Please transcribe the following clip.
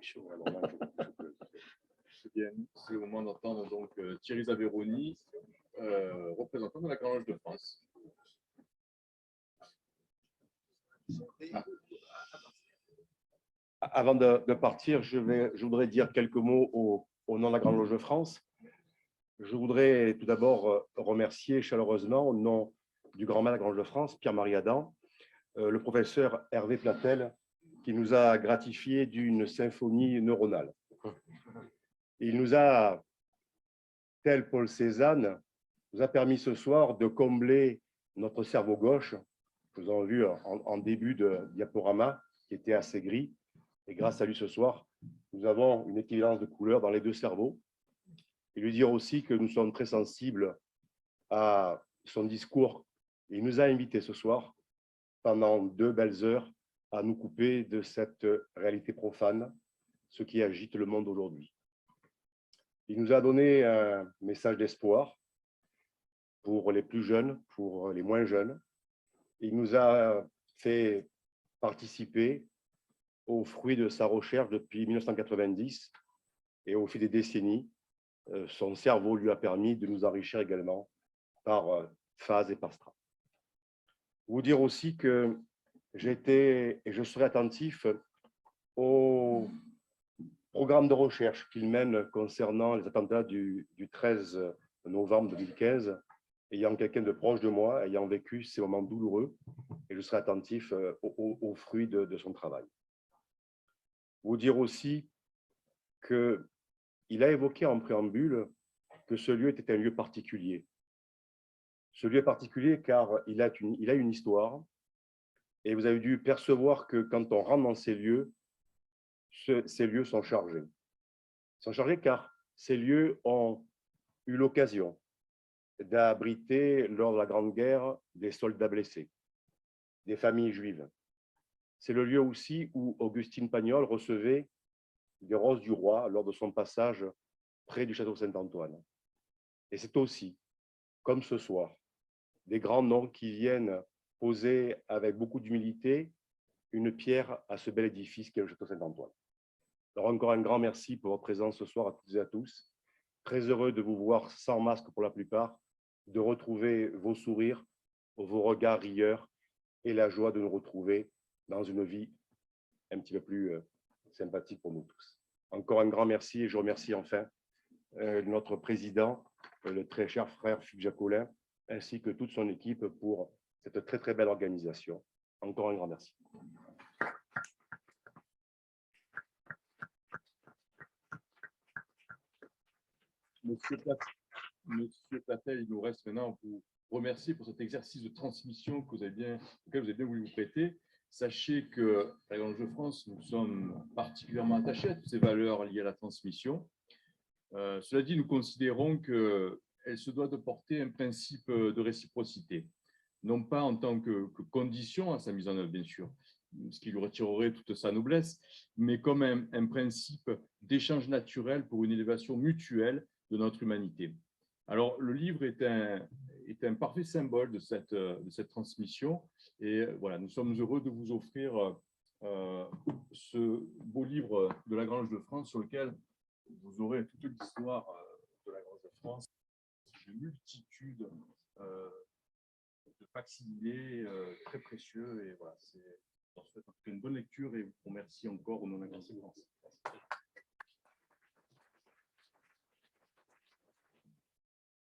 chaud. Alors là, c'est bien. C'est au moment d'entendre donc Thierry Zaveroni, représentant de la Grande Loge de France. Avant de partir, je voudrais dire quelques mots au nom de la Grande Loge de France. Je voudrais tout d'abord remercier chaleureusement, au nom du grand maître de la Grande Loge de France, Pierre-Marie Adam, le professeur Hervé Platel, qui nous a gratifié d'une symphonie neuronale. Il nous a, tel Paul Cézanne, nous a permis ce soir de combler notre cerveau gauche, que nous avons vu en début de diaporama, qui était assez gris. Et grâce à lui ce soir, nous avons une équivalence de couleurs dans les deux cerveaux. Et lui dire aussi que nous sommes très sensibles à son discours. Il nous a invités ce soir, pendant 2 belles heures, à nous couper de cette réalité profane, ce qui agite le monde aujourd'hui. Il nous a donné un message d'espoir pour les plus jeunes, pour les moins jeunes. Il nous a fait participer aux fruits de sa recherche depuis 1990 et au fil des décennies, son cerveau lui a permis de nous enrichir également par phase et par strates. Vous dire aussi que j'étais et je serai attentif au programme de recherche qu'il mène concernant les attentats du 13 novembre 2015, ayant quelqu'un de proche de moi, ayant vécu ces moments douloureux, et je serai attentif aux fruits de son travail. Vous dire aussi qu'il a évoqué en préambule que ce lieu était un lieu particulier. Ce lieu est particulier car il a une histoire, et vous avez dû percevoir que quand on rentre dans ces lieux sont chargés. Ils sont chargés car ces lieux ont eu l'occasion d'abriter lors de la Grande Guerre des soldats blessés, des familles juives. C'est le lieu aussi où Augustine Pagnol recevait des roses du roi lors de son passage près du château Saint-Antoine. Et c'est aussi, comme ce soir, des grands noms qui viennent poser avec beaucoup d'humilité une pierre à ce bel édifice qu'est le château Saint-Antoine. Alors encore un grand merci pour votre présence ce soir à toutes et à tous. Très heureux de vous voir sans masque pour la plupart, de retrouver vos sourires, vos regards rieurs et la joie de nous retrouver dans une vie un petit peu plus sympathique pour nous tous. Encore un grand merci et je remercie enfin notre président, le très cher frère Philippe Jacolin, ainsi que toute son équipe pour cette très très belle organisation. Encore un grand merci. Monsieur Platel, il nous reste maintenant à vous remercier pour cet exercice de transmission auquel vous avez bien voulu vous prêter. Sachez que la Grande Loge de France, nous sommes particulièrement attachés à toutes ces valeurs liées à la transmission. Cela dit, nous considérons qu'elle se doit de porter un principe de réciprocité, non pas en tant que condition à sa mise en œuvre, bien sûr, ce qui lui retirerait toute sa noblesse, mais comme un principe d'échange naturel pour une élévation mutuelle de notre humanité. Alors, le livre est un parfait symbole de cette transmission. Et voilà, nous sommes heureux de vous offrir ce beau livre de la Grande Loge de France sur lequel vous aurez toute l'histoire de la Grande Loge de France, une multitude de facsimilés très précieux. Et voilà, on souhaite une bonne lecture et vous remercie encore au nom de la Grande Loge de France.